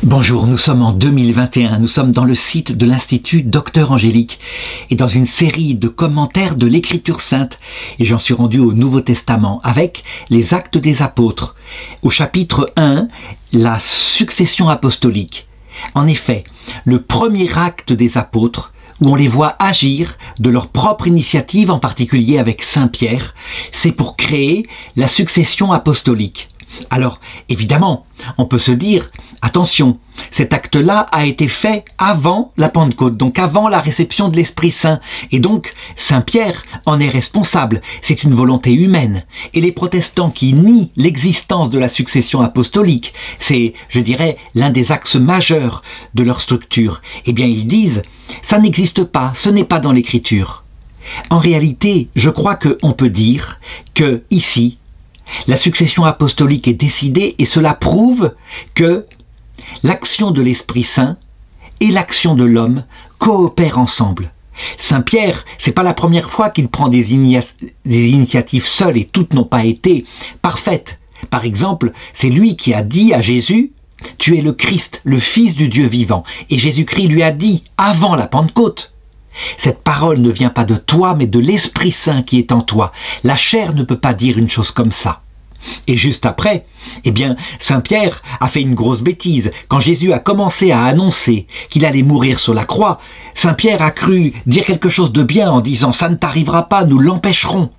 Bonjour, nous sommes en 2021, nous sommes dans le site de l'Institut Docteur Angélique et dans une série de commentaires de l'Écriture sainte et j'en suis rendu au Nouveau Testament avec les Actes des Apôtres. Au chapitre 1, la succession apostolique. En effet, le premier acte des apôtres où on les voit agir de leur propre initiative, en particulier avec Saint Pierre, c'est pour créer la succession apostolique. Alors, évidemment, on peut se dire, attention, cet acte-là a été fait avant la Pentecôte, donc avant la réception de l'Esprit Saint, et donc Saint Pierre en est responsable, c'est une volonté humaine. Et les protestants qui nient l'existence de la succession apostolique, c'est, je dirais, l'un des axes majeurs de leur structure, eh bien ils disent, ça n'existe pas, ce n'est pas dans l'Écriture. En réalité, je crois qu'on peut dire que ici, la succession apostolique est décidée et cela prouve que l'action de l'Esprit Saint et l'action de l'homme coopèrent ensemble. Saint Pierre, c'est pas la première fois qu'il prend des initiatives seul et toutes n'ont pas été parfaites. Par exemple, c'est lui qui a dit à Jésus « Tu es le Christ, le Fils du Dieu vivant ». Et Jésus-Christ lui a dit avant la Pentecôte. Cette parole ne vient pas de toi, mais de l'Esprit Saint qui est en toi. La chair ne peut pas dire une chose comme ça. Et juste après, eh bien, Saint Pierre a fait une grosse bêtise. Quand Jésus a commencé à annoncer qu'il allait mourir sur la croix, Saint Pierre a cru dire quelque chose de bien en disant « Ça ne t'arrivera pas, nous l'empêcherons ».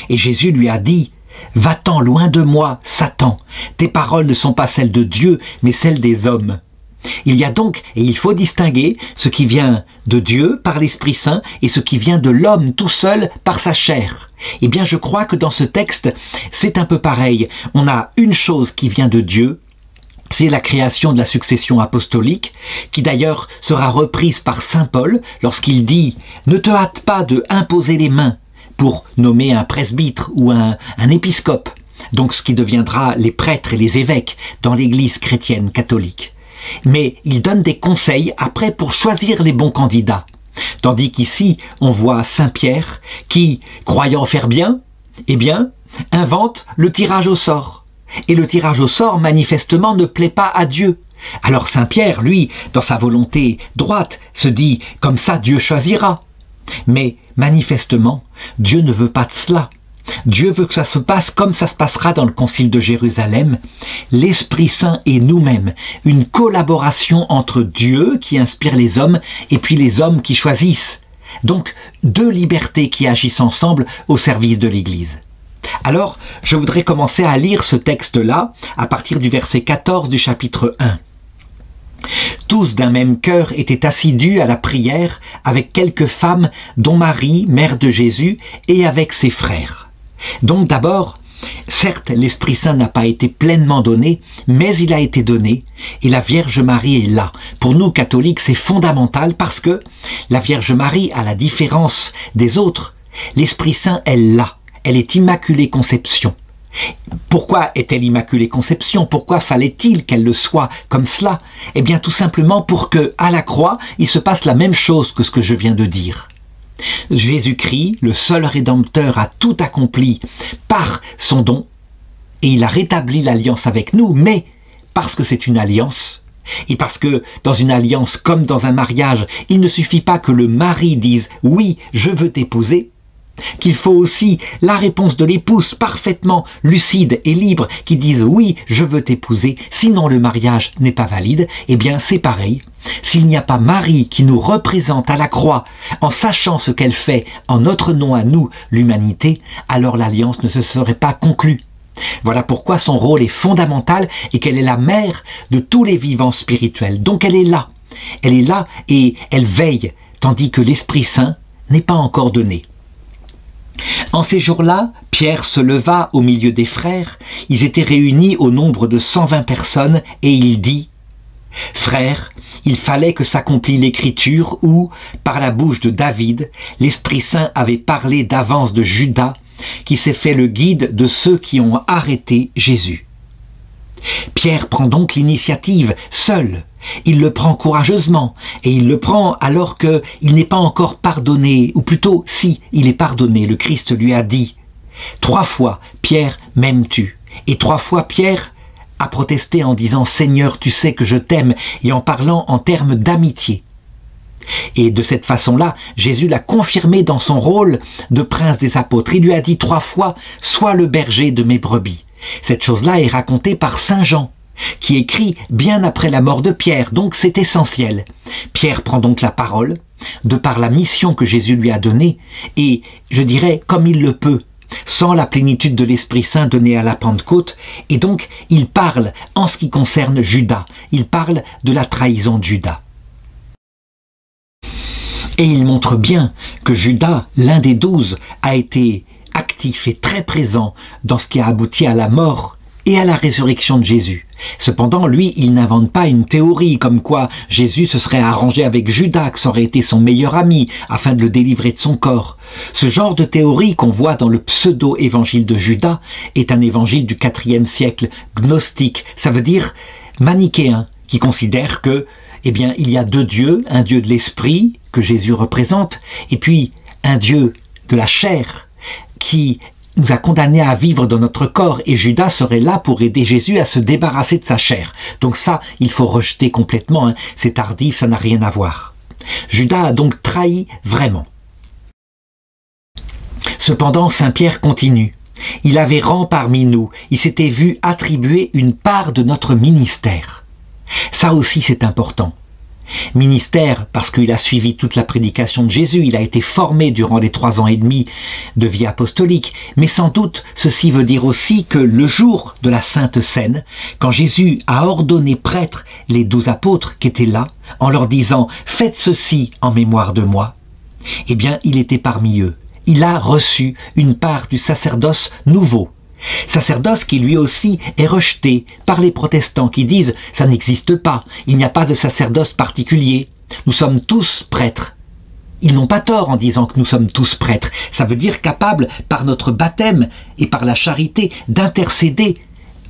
Et Jésus lui a dit « Va-t'en loin de moi, Satan. Tes paroles ne sont pas celles de Dieu, mais celles des hommes. » Il y a donc, et il faut distinguer, ce qui vient de Dieu par l'Esprit Saint et ce qui vient de l'homme tout seul par sa chair. Eh bien, je crois que dans ce texte, c'est un peu pareil. On a une chose qui vient de Dieu, c'est la création de la succession apostolique, qui d'ailleurs sera reprise par Saint Paul lorsqu'il dit « Ne te hâte pas de imposer les mains pour nommer un presbytre ou un épiscope », donc ce qui deviendra les prêtres et les évêques dans l'Église chrétienne catholique. Mais il donne des conseils après pour choisir les bons candidats. Tandis qu'ici, on voit Saint Pierre qui, croyant faire bien, eh bien, invente le tirage au sort. Et le tirage au sort, manifestement, ne plaît pas à Dieu. Alors Saint Pierre, lui, dans sa volonté droite, se dit « comme ça Dieu choisira ». Mais manifestement, Dieu ne veut pas de cela. Dieu veut que ça se passe comme ça se passera dans le Concile de Jérusalem, l'Esprit Saint et nous-mêmes, une collaboration entre Dieu qui inspire les hommes et puis les hommes qui choisissent. Donc, deux libertés qui agissent ensemble au service de l'Église. Alors, je voudrais commencer à lire ce texte-là à partir du verset 14 du chapitre 1. Tous d'un même cœur étaient assidus à la prière avec quelques femmes, dont Marie, mère de Jésus, et avec ses frères. Donc d'abord, certes, l'Esprit Saint n'a pas été pleinement donné, mais il a été donné, et la Vierge Marie est là. Pour nous, catholiques, c'est fondamental parce que la Vierge Marie, à la différence des autres, l'Esprit Saint est là, elle est Immaculée Conception. Pourquoi est-elle Immaculée Conception? Pourquoi fallait-il qu'elle le soit comme cela? Eh bien tout simplement pour que, à la croix, il se passe la même chose que ce que je viens de dire. Jésus-Christ, le seul Rédempteur, a tout accompli par son don et il a rétabli l'alliance avec nous, mais parce que c'est une alliance et parce que dans une alliance comme dans un mariage, il ne suffit pas que le mari dise « oui, je veux t'épouser », qu'il faut aussi la réponse de l'épouse parfaitement lucide et libre qui dise « oui, je veux t'épouser », sinon le mariage n'est pas valide. Eh bien c'est pareil, s'il n'y a pas Marie qui nous représente à la croix en sachant ce qu'elle fait en notre nom à nous, l'humanité, alors l'alliance ne se serait pas conclue. Voilà pourquoi son rôle est fondamental et qu'elle est la mère de tous les vivants spirituels. Donc elle est là et elle veille, tandis que l'Esprit Saint n'est pas encore donné. En ces jours-là, Pierre se leva au milieu des frères, ils étaient réunis au nombre de 120 personnes, et il dit « Frères, il fallait que s'accomplît l'Écriture où, par la bouche de David, l'Esprit Saint avait parlé d'avance de Judas, qui s'est fait le guide de ceux qui ont arrêté Jésus. » Pierre prend donc l'initiative, seul. Il le prend courageusement, et il le prend alors qu'il n'est pas encore pardonné, ou plutôt, si, il est pardonné. Le Christ lui a dit « 3 fois, Pierre, m'aimes-tu » Et 3 fois, Pierre a protesté en disant « Seigneur, tu sais que je t'aime » et en parlant en termes d'amitié. Et de cette façon-là, Jésus l'a confirmé dans son rôle de prince des apôtres. Il lui a dit 3 fois « Sois le berger de mes brebis ». Cette chose-là est racontée par saint Jean, qui écrit bien après la mort de Pierre, donc c'est essentiel. Pierre prend donc la parole, de par la mission que Jésus lui a donnée, et je dirais comme il le peut, sans la plénitude de l'Esprit Saint donnée à la Pentecôte, et donc il parle en ce qui concerne Judas, il parle de la trahison de Judas. Et il montre bien que Judas, l'un des 12, a été actif et très présent dans ce qui a abouti à la mort et à la résurrection de Jésus. Cependant, lui, il n'invente pas une théorie comme quoi Jésus se serait arrangé avec Judas, que ça aurait été son meilleur ami, afin de le délivrer de son corps. Ce genre de théorie qu'on voit dans le pseudo-évangile de Judas est un évangile du IVe siècle, gnostique, ça veut dire manichéen, qui considère que, eh bien, il y a 2 dieux, un dieu de l'esprit, que Jésus représente, et puis un dieu de la chair, qui nous a condamnés à vivre dans notre corps, et Judas serait là pour aider Jésus à se débarrasser de sa chair. Donc ça, il faut rejeter complètement, hein. C'est tardif, ça n'a rien à voir. Judas a donc trahi vraiment. Cependant, saint Pierre continue. Il avait rang parmi nous, il s'était vu attribuer une part de notre ministère. Ça aussi, c'est important. Ministère, parce qu'il a suivi toute la prédication de Jésus, il a été formé durant les 3 ans et demi de vie apostolique, mais sans doute ceci veut dire aussi que le jour de la Sainte Seine, quand Jésus a ordonné prêtres les 12 apôtres qui étaient là, en leur disant « Faites ceci en mémoire de moi », eh bien il était parmi eux. Il a reçu une part du sacerdoce nouveau. Sacerdoce qui lui aussi est rejeté par les protestants qui disent « ça n'existe pas, il n'y a pas de sacerdoce particulier, nous sommes tous prêtres ». Ils n'ont pas tort en disant que nous sommes tous prêtres, ça veut dire capables par notre baptême et par la charité d'intercéder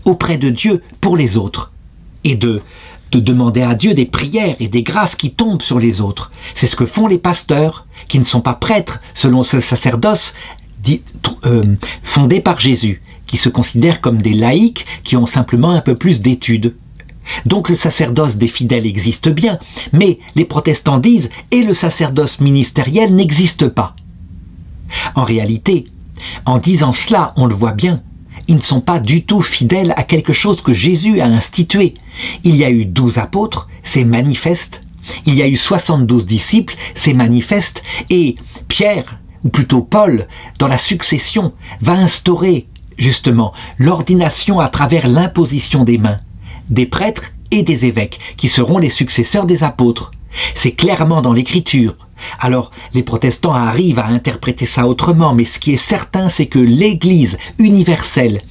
auprès de Dieu pour les autres et de demander à Dieu des prières et des grâces qui tombent sur les autres. C'est ce que font les pasteurs qui ne sont pas prêtres selon ce sacerdoce fondé par Jésus, qui se considèrent comme des laïcs qui ont simplement un peu plus d'études. Donc le sacerdoce des fidèles existe bien, mais les protestants disent « et le sacerdoce ministériel n'existe pas ». En réalité, en disant cela, on le voit bien, ils ne sont pas du tout fidèles à quelque chose que Jésus a institué. Il y a eu 12 apôtres, c'est manifeste. Il y a eu 72 disciples, c'est manifeste. Et Pierre, ou plutôt Paul, dans la succession, va instaurer justement l'ordination à travers l'imposition des mains, des prêtres et des évêques, qui seront les successeurs des apôtres. C'est clairement dans l'Écriture. Alors, les protestants arrivent à interpréter ça autrement, mais ce qui est certain, c'est que l'Église universelle,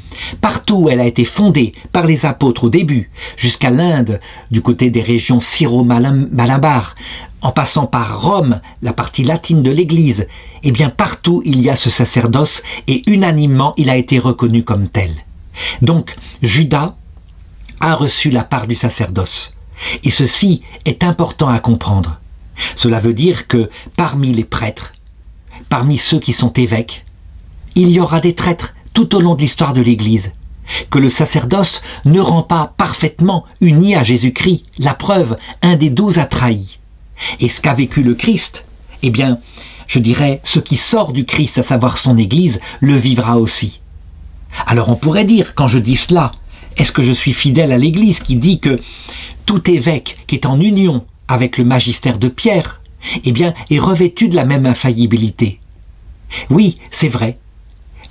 partout où elle a été fondée par les apôtres au début, jusqu'à l'Inde, du côté des régions syro-malabar, en passant par Rome, la partie latine de l'Église, eh bien partout il y a ce sacerdoce et unanimement il a été reconnu comme tel. Donc, Judas a reçu la part du sacerdoce. Et ceci est important à comprendre. Cela veut dire que parmi les prêtres, parmi ceux qui sont évêques, il y aura des traîtres tout au long de l'histoire de l'Église, que le sacerdoce ne rend pas parfaitement uni à Jésus-Christ. La preuve, un des 12 a trahi. Et ce qu'a vécu le Christ, eh bien, je dirais, ce qui sort du Christ, à savoir son Église, le vivra aussi. Alors on pourrait dire, quand je dis cela, est-ce que je suis fidèle à l'Église qui dit que tout évêque qui est en union avec le magistère de Pierre, eh bien, est revêtu de la même infaillibilité? Oui, c'est vrai,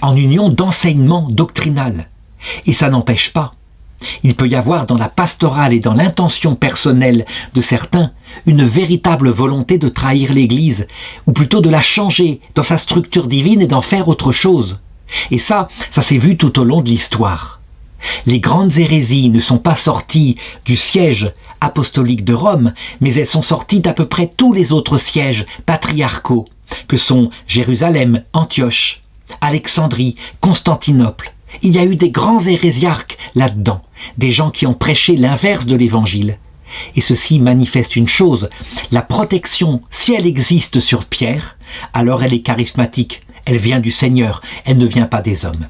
en union d'enseignement doctrinal. Et ça n'empêche pas. Il peut y avoir dans la pastorale et dans l'intention personnelle de certains une véritable volonté de trahir l'Église, ou plutôt de la changer dans sa structure divine et d'en faire autre chose. Et ça s'est vu tout au long de l'histoire. Les grandes hérésies ne sont pas sorties du siège apostolique de Rome, mais elles sont sorties d'à peu près tous les autres sièges patriarcaux, que sont Jérusalem, Antioche, Alexandrie, Constantinople. Il y a eu des grands hérésiarques là-dedans, des gens qui ont prêché l'inverse de l'Évangile. Et ceci manifeste une chose, la protection, si elle existe sur Pierre, alors elle est charismatique, elle vient du Seigneur, elle ne vient pas des hommes.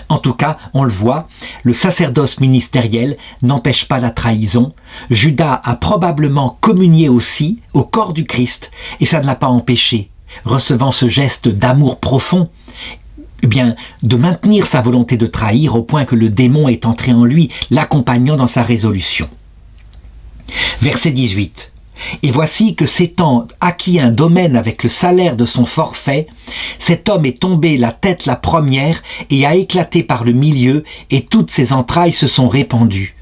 En tout cas, on le voit, le sacerdoce ministériel n'empêche pas la trahison. Judas a probablement communié aussi au corps du Christ et ça ne l'a pas empêché, recevant ce geste d'amour profond, eh bien, de maintenir sa volonté de trahir au point que le démon est entré en lui, l'accompagnant dans sa résolution. Verset 18. Et voici que s'étant acquis un domaine avec le salaire de son forfait, cet homme est tombé la tête la première et a éclaté par le milieu, et toutes ses entrailles se sont répandues.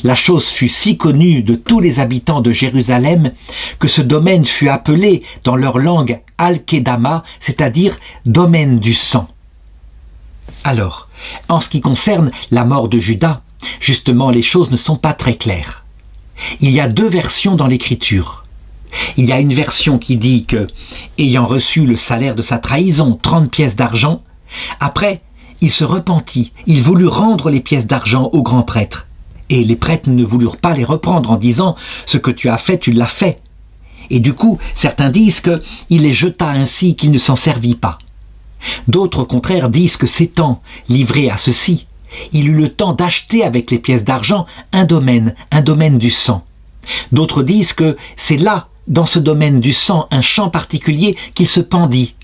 La chose fut si connue de tous les habitants de Jérusalem que ce domaine fut appelé dans leur langue Al-Kedama, c'est-à-dire domaine du sang. Alors, en ce qui concerne la mort de Judas, justement les choses ne sont pas très claires. Il y a deux versions dans l'Écriture. Il y a une version qui dit que, ayant reçu le salaire de sa trahison, 30 pièces d'argent, après, il se repentit, il voulut rendre les pièces d'argent au grand prêtre. Et les prêtres ne voulurent pas les reprendre en disant « Ce que tu as fait, tu l'as fait ». Et du coup, certains disent qu'il les jeta ainsi qu'il ne s'en servit pas. D'autres, au contraire, disent que s'étant livré à ceci, il eut le temps d'acheter avec les pièces d'argent un domaine du sang. D'autres disent que c'est là, dans ce domaine du sang, un champ particulier qu'il se pendit.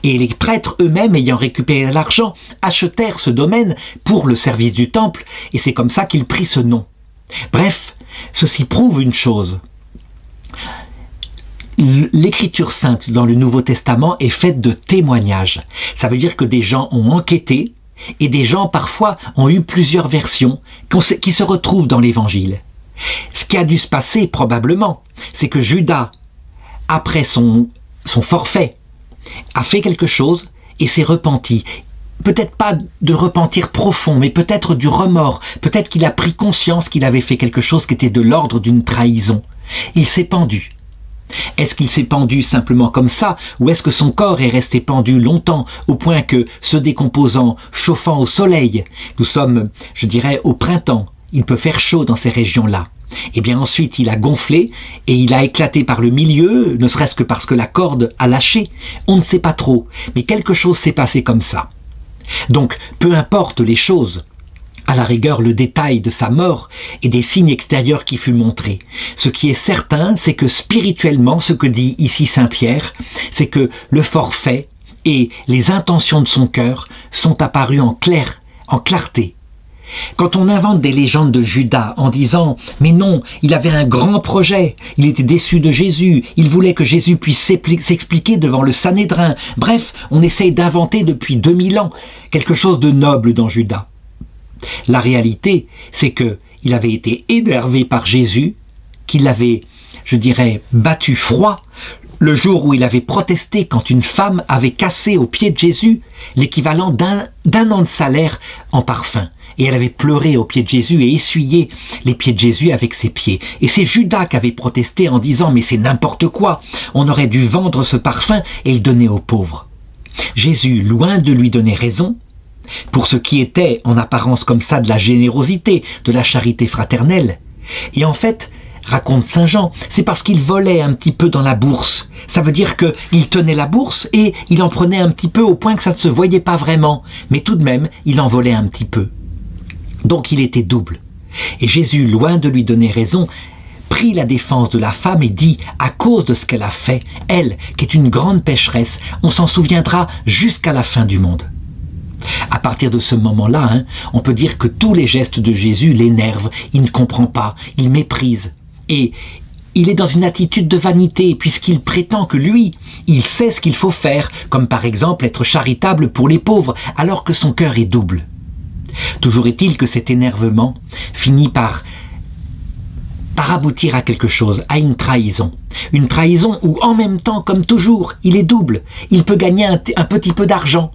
Et les prêtres eux-mêmes, ayant récupéré l'argent, achetèrent ce domaine pour le service du temple, et c'est comme ça qu'il prit ce nom. Bref, ceci prouve une chose. L'écriture sainte dans le Nouveau Testament est faite de témoignages. Ça veut dire que des gens ont enquêté, et des gens parfois ont eu plusieurs versions qui se retrouvent dans l'Évangile. Ce qui a dû se passer probablement, c'est que Judas, après son forfait, a fait quelque chose et s'est repenti. Peut-être pas de repentir profond, mais peut-être du remords. Peut-être qu'il a pris conscience qu'il avait fait quelque chose qui était de l'ordre d'une trahison. Il s'est pendu. Est-ce qu'il s'est pendu simplement comme ça, ou est-ce que son corps est resté pendu longtemps, au point que, se décomposant, chauffant au soleil, nous sommes, je dirais, au printemps, il peut faire chaud dans ces régions-là. Et bien ensuite, il a gonflé, et il a éclaté par le milieu, ne serait-ce que parce que la corde a lâché. On ne sait pas trop, mais quelque chose s'est passé comme ça. Donc, peu importe les choses, à la rigueur le détail de sa mort et des signes extérieurs qui fut montré. Ce qui est certain, c'est que spirituellement, ce que dit ici Saint Pierre, c'est que le forfait et les intentions de son cœur sont apparus en clarté. Quand on invente des légendes de Judas en disant « Mais non, il avait un grand projet, il était déçu de Jésus, il voulait que Jésus puisse s'expliquer devant le Sanhédrin. » Bref, on essaye d'inventer depuis 2000 ans quelque chose de noble dans Judas. La réalité, c'est qu'il avait été énervé par Jésus, qu'il l'avait, je dirais, battu froid, le jour où il avait protesté quand une femme avait cassé aux pieds de Jésus l'équivalent d'un an de salaire en parfum. Et elle avait pleuré aux pieds de Jésus et essuyé les pieds de Jésus avec ses pieds. Et c'est Judas qui avait protesté en disant « Mais c'est n'importe quoi, on aurait dû vendre ce parfum et le donner aux pauvres. » Jésus, loin de lui donner raison, pour ce qui était en apparence comme ça de la générosité, de la charité fraternelle. Et en fait, raconte Saint Jean, c'est parce qu'il volait un petit peu dans la bourse. Ça veut dire qu'il tenait la bourse et il en prenait un petit peu au point que ça ne se voyait pas vraiment. Mais tout de même, il en volait un petit peu. Donc il était double. Et Jésus, loin de lui donner raison, prit la défense de la femme et dit, à cause de ce qu'elle a fait, elle, qui est une grande pécheresse, on s'en souviendra jusqu'à la fin du monde. À partir de ce moment-là, on peut dire que tous les gestes de Jésus l'énervent, il ne comprend pas, il méprise. Et il est dans une attitude de vanité, puisqu'il prétend que lui, il sait ce qu'il faut faire, comme par exemple être charitable pour les pauvres, alors que son cœur est double. Toujours est-il que cet énervement finit par aboutir à quelque chose, à une trahison. Une trahison où, en même temps, comme toujours, il est double. Il peut gagner un petit peu d'argent.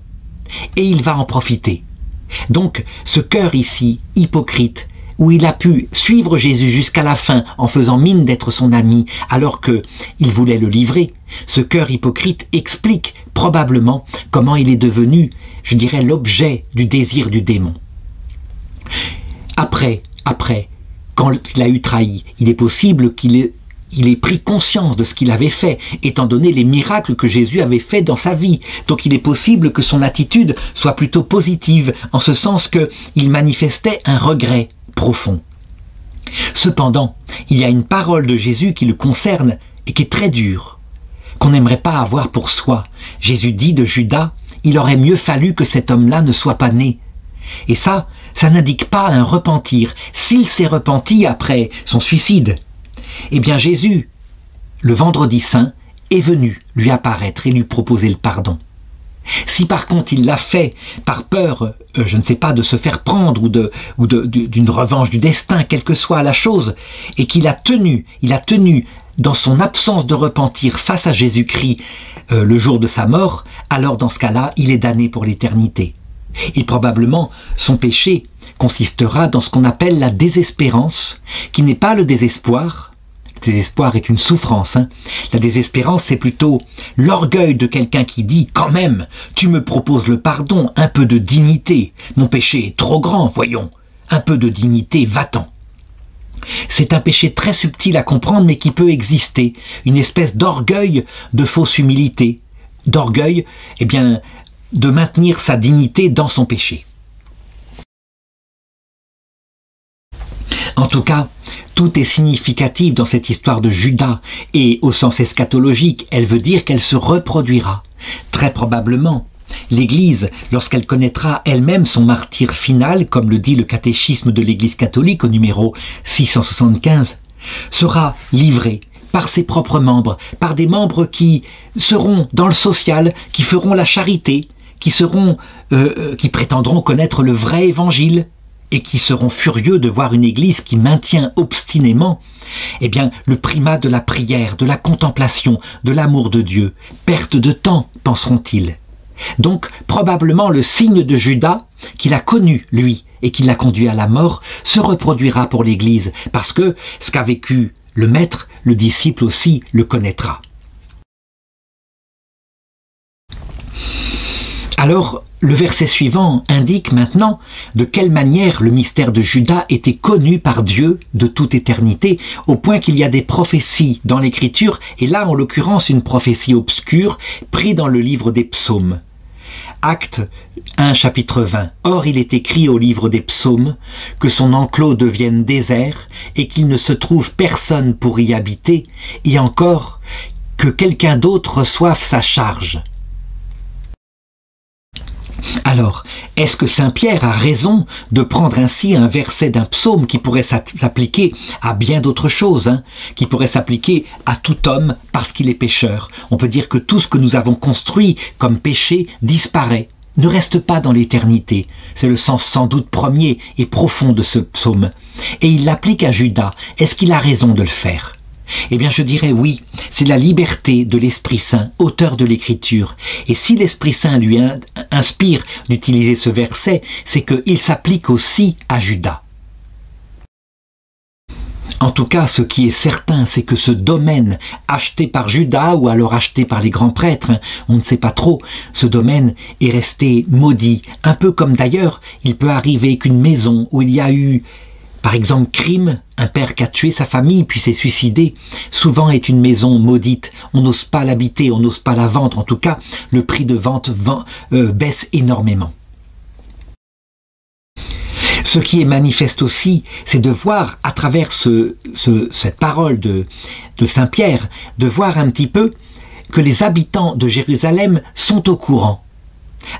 Et il va en profiter. Donc, ce cœur ici, hypocrite, où il a pu suivre Jésus jusqu'à la fin en faisant mine d'être son ami alors qu'il voulait le livrer, ce cœur hypocrite explique probablement comment il est devenu, je dirais, l'objet du désir du démon. Après, quand il a eu trahi, il est possible qu'il il ait pris conscience de ce qu'il avait fait, étant donné les miracles que Jésus avait fait dans sa vie. Donc il est possible que son attitude soit plutôt positive, en ce sens qu'il manifestait un regret profond. Cependant, il y a une parole de Jésus qui le concerne et qui est très dure, qu'on n'aimerait pas avoir pour soi. Jésus dit de Judas, « Il aurait mieux fallu que cet homme-là ne soit pas né. » Et ça n'indique pas un repentir. S'il s'est repenti après son suicide, eh bien Jésus, le vendredi saint, est venu lui apparaître et lui proposer le pardon. Si par contre il l'a fait par peur, je ne sais pas, de se faire prendre ou d'une revanche du destin, quelle que soit la chose, et qu'il a tenu dans son absence de repentir face à Jésus-Christ le jour de sa mort, alors dans ce cas-là, il est damné pour l'éternité. Et probablement, son péché consistera dans ce qu'on appelle la désespérance, qui n'est pas le désespoir. Le désespoir est une souffrance. La désespérance, c'est plutôt l'orgueil de quelqu'un qui dit « Quand même, tu me proposes le pardon, un peu de dignité. Mon péché est trop grand, voyons. Un peu de dignité, va-t'en. » C'est un péché très subtil à comprendre, mais qui peut exister. Une espèce d'orgueil de fausse humilité. D'orgueil, eh bien, de maintenir sa dignité dans son péché. En tout cas, tout est significatif dans cette histoire de Judas, et au sens eschatologique, elle veut dire qu'elle se reproduira. Très probablement, l'Église, lorsqu'elle connaîtra elle-même son martyre final, comme le dit le catéchisme de l'Église catholique au numéro 675, sera livrée par ses propres membres, par des membres qui seront dans le social, qui feront la charité, qui prétendront connaître le vrai évangile, et qui seront furieux de voir une Église qui maintient obstinément eh bien, le primat de la prière, de la contemplation, de l'amour de Dieu. Perte de temps, penseront-ils. Donc, probablement, le signe de Judas, qu'il a connu, lui, et qui l'a conduit à la mort, se reproduira pour l'Église, parce que ce qu'a vécu le Maître, le disciple aussi le connaîtra. Alors, le verset suivant indique maintenant de quelle manière le mystère de Judas était connu par Dieu de toute éternité, au point qu'il y a des prophéties dans l'Écriture, et là en l'occurrence une prophétie obscure prise dans le livre des psaumes. Acte 1, chapitre 20. Or il est écrit au livre des psaumes que son enclos devienne désert et qu'il ne se trouve personne pour y habiter, et encore que quelqu'un d'autre reçoive sa charge. Alors, est-ce que Saint Pierre a raison de prendre ainsi un verset d'un psaume qui pourrait s'appliquer à bien d'autres choses, qui pourrait s'appliquer à tout homme parce qu'il est pécheur? On peut dire que tout ce que nous avons construit comme péché disparaît, ne reste pas dans l'éternité. C'est le sens sans doute premier et profond de ce psaume. Et il l'applique à Judas. Est-ce qu'il a raison de le faire? Eh bien, je dirais oui, c'est la liberté de l'Esprit Saint, auteur de l'Écriture. Et si l'Esprit Saint lui inspire d'utiliser ce verset, c'est qu'il s'applique aussi à Judas. En tout cas, ce qui est certain, c'est que ce domaine acheté par Judas ou alors acheté par les grands prêtres, on ne sait pas trop, ce domaine est resté maudit. Un peu comme d'ailleurs, il peut arriver qu'une maison où il y a eu par exemple, crime, un père qui a tué sa famille puis s'est suicidé, souvent est une maison maudite. On n'ose pas l'habiter, on n'ose pas la vendre. En tout cas, le prix de vente baisse énormément. Ce qui est manifeste aussi, c'est de voir à travers cette parole de Saint Pierre, de voir un petit peu que les habitants de Jérusalem sont au courant.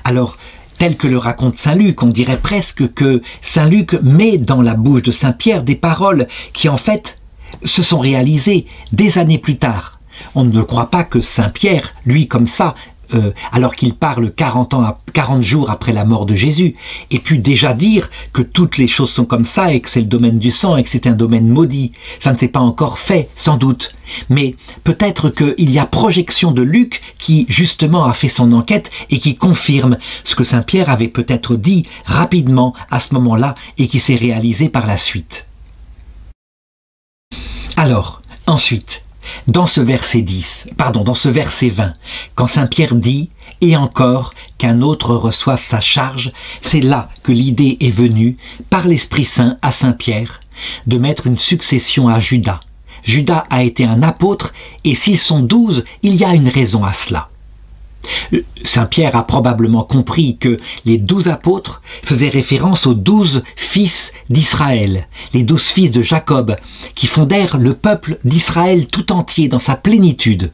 Alors, tel que le raconte Saint Luc, on dirait presque que Saint Luc met dans la bouche de Saint Pierre des paroles qui en fait se sont réalisées des années plus tard. On ne croit pas que Saint Pierre, lui comme ça, alors qu'il parle 40 jours après la mort de Jésus, ait pu déjà dire que toutes les choses sont comme ça et que c'est le domaine du sang et que c'est un domaine maudit. Ça ne s'est pas encore fait, sans doute. Mais peut-être qu'il y a projection de Luc qui, justement, a fait son enquête et qui confirme ce que Saint Pierre avait peut-être dit rapidement à ce moment-là et qui s'est réalisé par la suite. Alors, ensuite, dans ce verset 20, quand Saint Pierre dit « Et encore qu'un autre reçoive sa charge », c'est là que l'idée est venue, par l'Esprit Saint à Saint Pierre, de mettre une succession à Judas. Judas a été un apôtre, et s'ils sont 12, il y a une raison à cela. Saint Pierre a probablement compris que les 12 apôtres faisaient référence aux 12 fils d'Israël, les 12 fils de Jacob, qui fondèrent le peuple d'Israël tout entier dans sa plénitude.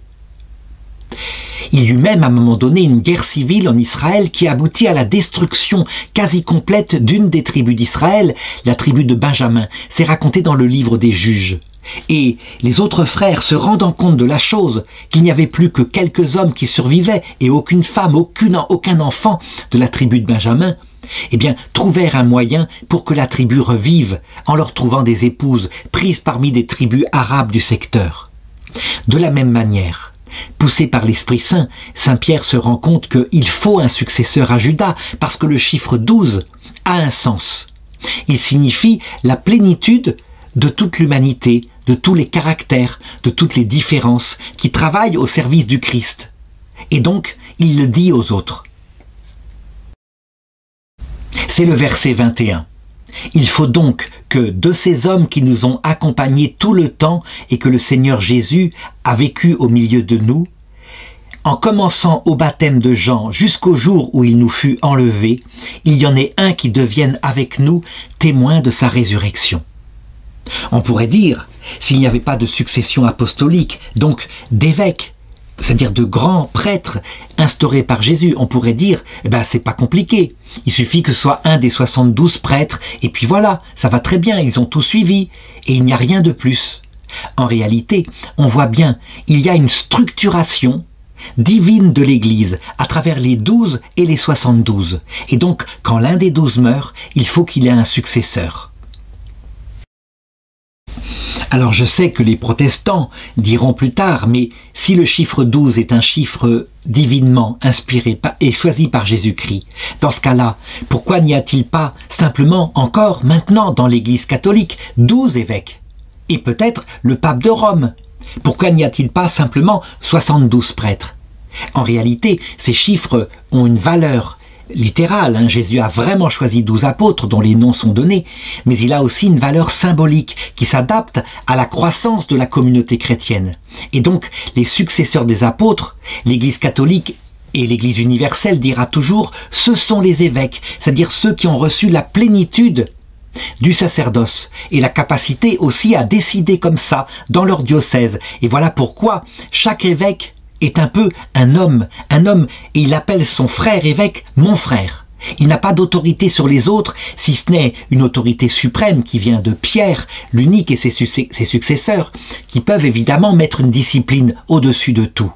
Il y eut même à un moment donné une guerre civile en Israël qui aboutit à la destruction quasi complète d'une des tribus d'Israël, la tribu de Benjamin. C'est raconté dans le livre des Juges. Et les autres frères, se rendant compte de la chose, qu'il n'y avait plus que quelques hommes qui survivaient et aucune femme, aucun enfant de la tribu de Benjamin, eh bien, trouvèrent un moyen pour que la tribu revive en leur trouvant des épouses prises parmi des tribus arabes du secteur. De la même manière, poussé par l'Esprit Saint, Saint Pierre se rend compte qu'il faut un successeur à Judas parce que le chiffre 12 a un sens. Il signifie la plénitude de toute l'humanité, de tous les caractères, de toutes les différences qui travaillent au service du Christ. Et donc, il le dit aux autres. C'est le verset 21. Il faut donc que de ces hommes qui nous ont accompagnés tout le temps et que le Seigneur Jésus a vécu au milieu de nous, en commençant au baptême de Jean jusqu'au jour où il nous fut enlevé, il y en ait un qui devienne avec nous témoin de sa résurrection. On pourrait dire, s'il n'y avait pas de succession apostolique, donc d'évêques, c'est-à-dire de grands prêtres instaurés par Jésus, on pourrait dire, c'est pas compliqué. Il suffit que ce soit un des 72 prêtres, et puis voilà, ça va très bien, ils ont tout suivi, et il n'y a rien de plus. En réalité, on voit bien, il y a une structuration divine de l'Église à travers les 12 et les 72. Et donc, quand l'un des 12 meurt, il faut qu'il ait un successeur. Alors je sais que les protestants diront plus tard, mais si le chiffre 12 est un chiffre divinement inspiré et choisi par Jésus-Christ, dans ce cas-là, pourquoi n'y a-t-il pas simplement encore maintenant dans l'Église catholique 12 évêques? Et peut-être le pape de Rome? Pourquoi n'y a-t-il pas simplement 72 prêtres? En réalité, ces chiffres ont une valeur littérale. Jésus a vraiment choisi 12 apôtres dont les noms sont donnés, mais il a aussi une valeur symbolique qui s'adapte à la croissance de la communauté chrétienne. Et donc, les successeurs des apôtres, l'Église catholique et l'Église universelle dira toujours, ce sont les évêques, c'est-à-dire ceux qui ont reçu la plénitude du sacerdoce et la capacité aussi à décider comme ça dans leur diocèse. Et voilà pourquoi chaque évêque est un peu un homme, et il appelle son frère évêque « mon frère ». Il n'a pas d'autorité sur les autres, si ce n'est une autorité suprême qui vient de Pierre, l'unique et ses successeurs, qui peuvent évidemment mettre une discipline au-dessus de tout.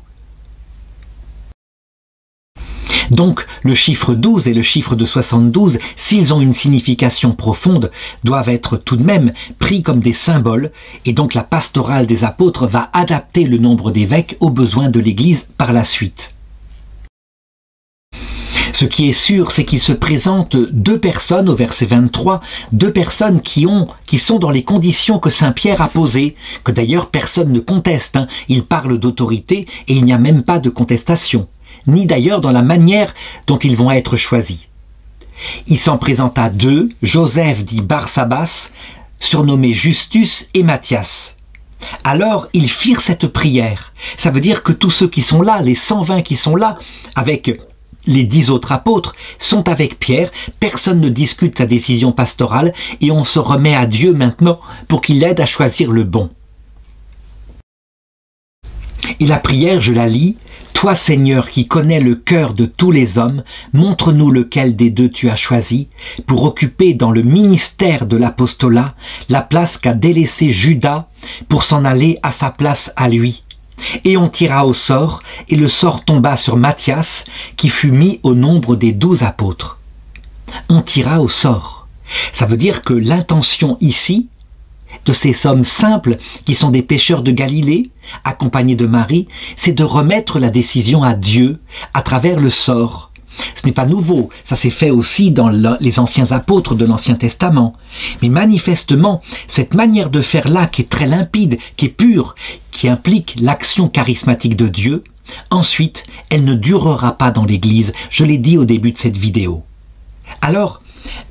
Donc, le chiffre 12 et le chiffre de 72, s'ils ont une signification profonde, doivent être tout de même pris comme des symboles, et donc la pastorale des apôtres va adapter le nombre d'évêques aux besoins de l'Église par la suite. Ce qui est sûr, c'est qu'il se présente 2 personnes au verset 23, 2 personnes qui sont dans les conditions que Saint Pierre a posées, que d'ailleurs personne ne conteste. Il parle d'autorité et il n'y a même pas de contestation, ni d'ailleurs dans la manière dont ils vont être choisis. Il s'en présenta 2, Joseph dit Barsabas, surnommé Justus, et Matthias. Alors ils firent cette prière. Ça veut dire que tous ceux qui sont là, les 120 qui sont là, avec les 10 autres apôtres, sont avec Pierre, personne ne discute sa décision pastorale et on se remet à Dieu maintenant pour qu'il aide à choisir le bon. Et la prière, je la lis. Toi, Seigneur, qui connais le cœur de tous les hommes, montre-nous lequel des 2 tu as choisi pour occuper dans le ministère de l'apostolat la place qu'a délaissée Judas pour s'en aller à sa place à lui. Et on tira au sort, et le sort tomba sur Matthias, qui fut mis au nombre des 12 apôtres. On tira au sort. Ça veut dire que l'intention ici, de ces hommes simples qui sont des pêcheurs de Galilée, accompagnés de Marie, c'est de remettre la décision à Dieu à travers le sort. Ce n'est pas nouveau, ça s'est fait aussi dans les anciens apôtres de l'Ancien Testament. Mais manifestement, cette manière de faire là, qui est très limpide, qui est pure, qui implique l'action charismatique de Dieu, ensuite, elle ne durera pas dans l'Église, je l'ai dit au début de cette vidéo. Alors,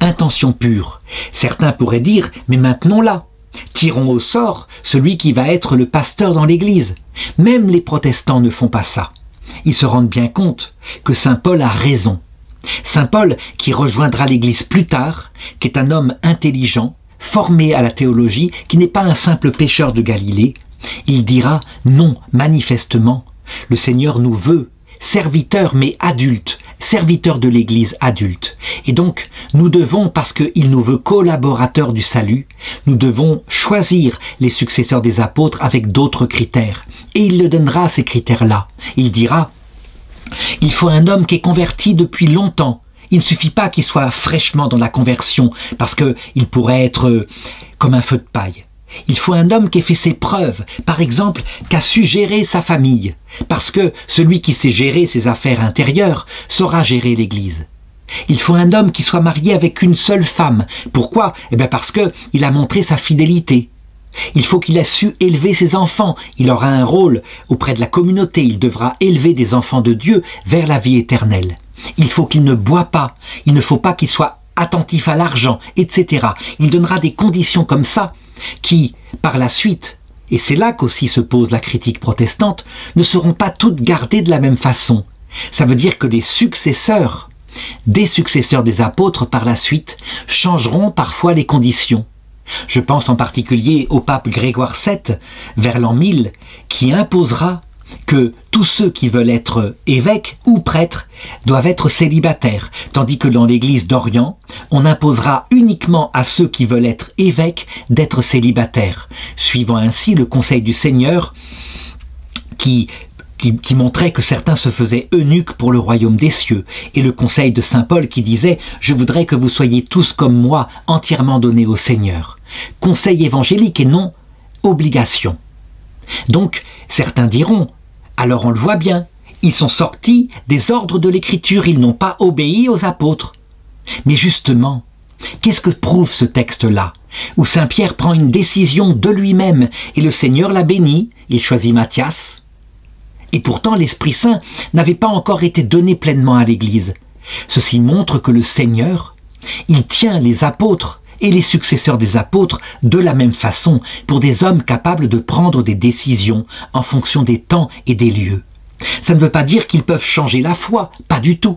intention pure. Certains pourraient dire, mais maintenons-la. Tirons au sort celui qui va être le pasteur dans l'Église. Même les protestants ne font pas ça. Ils se rendent bien compte que saint Paul a raison. Saint Paul, qui rejoindra l'Église plus tard, qui est un homme intelligent, formé à la théologie, qui n'est pas un simple pêcheur de Galilée, il dira non, manifestement, le Seigneur nous veut serviteurs mais adultes, serviteurs de l'Église adulte. Et donc, nous devons, parce qu'il nous veut collaborateurs du salut, nous devons choisir les successeurs des apôtres avec d'autres critères. Et il le donnera, ces critères-là. Il dira, il faut un homme qui est converti depuis longtemps. Il ne suffit pas qu'il soit fraîchement dans la conversion, parce qu'il pourrait être comme un feu de paille. Il faut un homme qui ait fait ses preuves, par exemple, qui a su gérer sa famille, parce que celui qui sait gérer ses affaires intérieures saura gérer l'Église. Il faut un homme qui soit marié avec une seule femme. Pourquoi? Eh bien parce qu'il a montré sa fidélité. Il faut qu'il ait su élever ses enfants. Il aura un rôle auprès de la communauté. Il devra élever des enfants de Dieu vers la vie éternelle. Il faut qu'il ne boit pas. Il ne faut pas qu'il soit attentif à l'argent, etc. Il donnera des conditions comme ça qui, par la suite, et c'est là qu'aussi se pose la critique protestante, ne seront pas toutes gardées de la même façon. Ça veut dire que les successeurs, des successeurs des apôtres par la suite, changeront parfois les conditions. Je pense en particulier au pape Grégoire VII, vers l'an 1000, qui imposera que tous ceux qui veulent être évêques ou prêtres doivent être célibataires, tandis que dans l'Église d'Orient, on imposera uniquement à ceux qui veulent être évêques d'être célibataires, suivant ainsi le conseil du Seigneur qui montrait que certains se faisaient eunuques pour le royaume des cieux, et le conseil de saint Paul qui disait « Je voudrais que vous soyez tous comme moi, entièrement donnés au Seigneur ». Conseil évangélique et non obligation. Donc, certains diront, alors on le voit bien, ils sont sortis des ordres de l'Écriture, ils n'ont pas obéi aux apôtres. Mais justement, qu'est-ce que prouve ce texte-là, où saint Pierre prend une décision de lui-même, et le Seigneur l'a béni, il choisit Matthias. Et pourtant l'Esprit Saint n'avait pas encore été donné pleinement à l'Église. Ceci montre que le Seigneur, il tient les apôtres et les successeurs des apôtres de la même façon pour des hommes capables de prendre des décisions en fonction des temps et des lieux. Ça ne veut pas dire qu'ils peuvent changer la foi, pas du tout.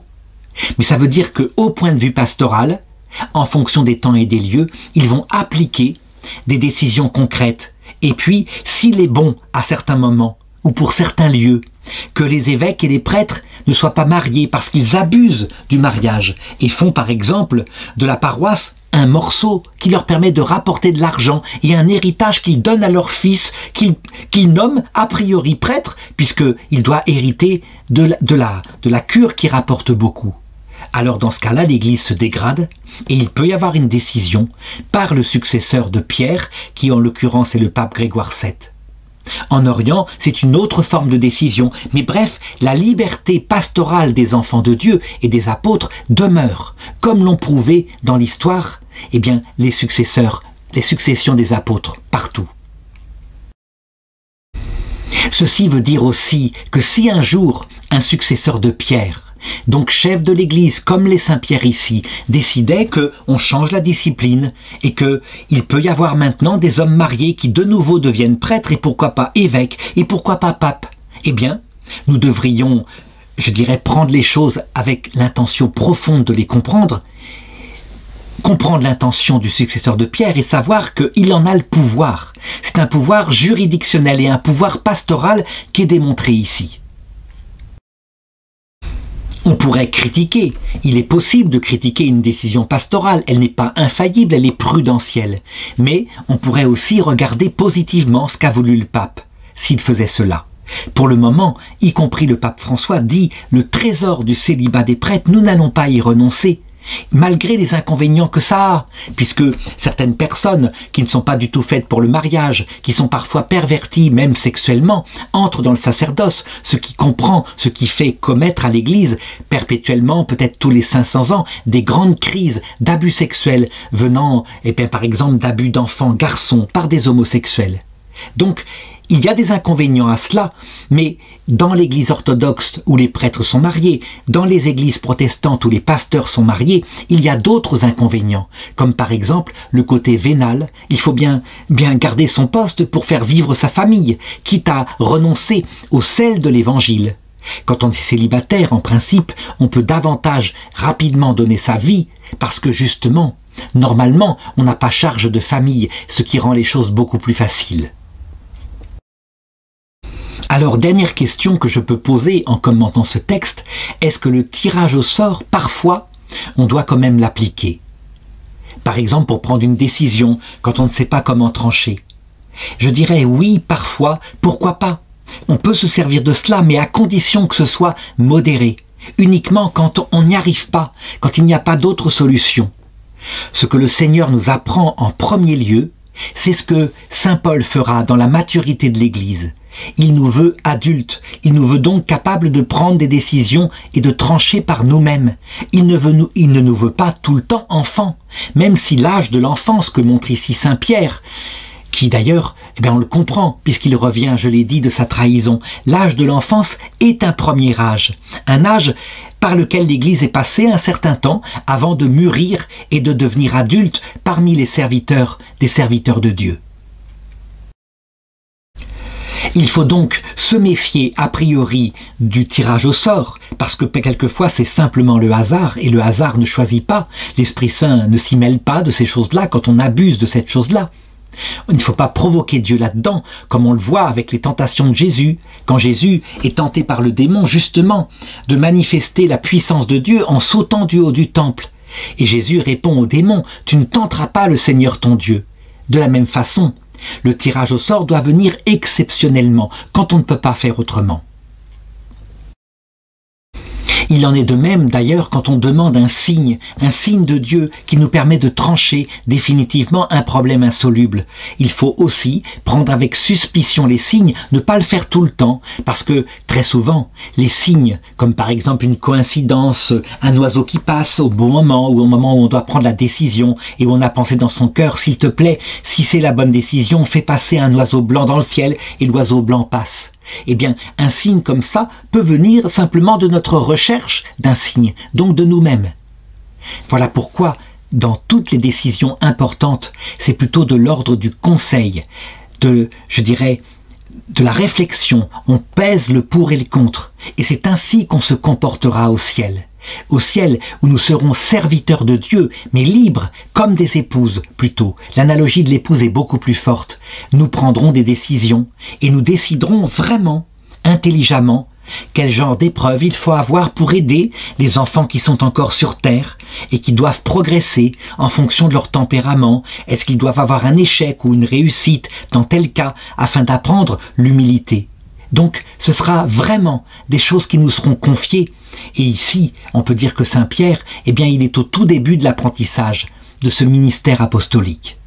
Mais ça veut dire qu'au point de vue pastoral, en fonction des temps et des lieux, ils vont appliquer des décisions concrètes. Et puis, s'il est bon à certains moments ou pour certains lieux, que les évêques et les prêtres ne soient pas mariés parce qu'ils abusent du mariage et font par exemple de la paroisse un morceau qui leur permet de rapporter de l'argent et un héritage qu'ils donnent à leur fils qu'ils nomment a priori prêtre puisqu'il doit hériter de la cure qui rapporte beaucoup. Alors dans ce cas-là, l'Église se dégrade et il peut y avoir une décision par le successeur de Pierre qui en l'occurrence est le pape Grégoire VII. En Orient, c'est une autre forme de décision, mais bref, la liberté pastorale des enfants de Dieu et des apôtres demeure, comme l'ont prouvé dans l'histoire, eh bien, les successions des apôtres, partout. Ceci veut dire aussi que si un jour, un successeur de Pierre, donc chef de l'Église, comme les Saint-Pierre ici, décidait qu'on change la discipline et qu'il peut y avoir maintenant des hommes mariés qui de nouveau deviennent prêtres et pourquoi pas évêques et pourquoi pas papes, eh bien, nous devrions, je dirais, prendre les choses avec l'intention profonde de les comprendre l'intention du successeur de Pierre et savoir qu'il en a le pouvoir. C'est un pouvoir juridictionnel et un pouvoir pastoral qui est démontré ici. On pourrait critiquer, il est possible de critiquer une décision pastorale, elle n'est pas infaillible, elle est prudentielle. Mais on pourrait aussi regarder positivement ce qu'a voulu le pape, s'il faisait cela. Pour le moment, y compris le pape François dit « le trésor du célibat des prêtres, nous n'allons pas y renoncer ». Malgré les inconvénients que ça a, puisque certaines personnes qui ne sont pas du tout faites pour le mariage, qui sont parfois perverties même sexuellement, entrent dans le sacerdoce, ce qui fait commettre à l'Église perpétuellement, peut-être tous les 500 ans, des grandes crises d'abus sexuels venant, par exemple, d'abus d'enfants garçons par des homosexuels. Donc, il y a des inconvénients à cela, mais dans l'église orthodoxe où les prêtres sont mariés, dans les églises protestantes où les pasteurs sont mariés, il y a d'autres inconvénients, comme par exemple le côté vénal. Il faut bien garder son poste pour faire vivre sa famille, quitte à renoncer au sel de l'évangile. Quand on est célibataire, en principe, on peut davantage rapidement donner sa vie, parce que justement, normalement, on n'a pas charge de famille, ce qui rend les choses beaucoup plus faciles. Alors, dernière question que je peux poser en commentant ce texte, est-ce que le tirage au sort, parfois, on doit quand même l'appliquer? Par exemple, pour prendre une décision, quand on ne sait pas comment trancher. Je dirais oui, parfois, pourquoi pas? On peut se servir de cela, mais à condition que ce soit modéré, uniquement quand on n'y arrive pas, quand il n'y a pas d'autre solution. Ce que le Seigneur nous apprend en premier lieu, c'est ce que Saint Paul fera dans la maturité de l'Église. Il nous veut adultes, il nous veut donc capables de prendre des décisions et de trancher par nous-mêmes. Il ne nous veut pas tout le temps enfants, même si l'âge de l'enfance que montre ici Saint Pierre, qui d'ailleurs, on le comprend, puisqu'il revient, je l'ai dit, de sa trahison. L'âge de l'enfance est un premier âge, un âge par lequel l'Église est passée un certain temps avant de mûrir et de devenir adulte parmi les serviteurs des serviteurs de Dieu. Il faut donc se méfier a priori du tirage au sort, parce que quelquefois c'est simplement le hasard, et le hasard ne choisit pas. L'Esprit Saint ne s'y mêle pas de ces choses-là quand on abuse de cette chose-là. Il ne faut pas provoquer Dieu là-dedans, comme on le voit avec les tentations de Jésus, quand Jésus est tenté par le démon justement de manifester la puissance de Dieu en sautant du haut du temple. Et Jésus répond au démon, « Tu ne tenteras pas le Seigneur ton Dieu ». De la même façon, le tirage au sort doit venir exceptionnellement, quand on ne peut pas faire autrement. Il en est de même d'ailleurs quand on demande un signe de Dieu qui nous permet de trancher définitivement un problème insoluble. Il faut aussi prendre avec suspicion les signes, ne pas le faire tout le temps, parce que très souvent, les signes, comme par exemple une coïncidence, un oiseau qui passe au bon moment, ou au moment où on doit prendre la décision, et où on a pensé dans son cœur, s'il te plaît, si c'est la bonne décision, fais passer un oiseau blanc dans le ciel, et l'oiseau blanc passe. Eh bien, un signe comme ça peut venir simplement de notre recherche d'un signe, donc de nous-mêmes. Voilà pourquoi, dans toutes les décisions importantes, c'est plutôt de l'ordre du conseil, de la réflexion. On pèse le pour et le contre, et c'est ainsi qu'on se comportera au ciel. Au ciel où nous serons serviteurs de Dieu, mais libres, comme des épouses plutôt. L'analogie de l'épouse est beaucoup plus forte. Nous prendrons des décisions et nous déciderons vraiment, intelligemment, quel genre d'épreuve il faut avoir pour aider les enfants qui sont encore sur terre et qui doivent progresser en fonction de leur tempérament. Est-ce qu'ils doivent avoir un échec ou une réussite dans tel cas afin d'apprendre l'humilité? Donc, ce sera vraiment des choses qui nous seront confiées. Et ici, on peut dire que Saint Pierre, il est au tout début de l'apprentissage de ce ministère apostolique.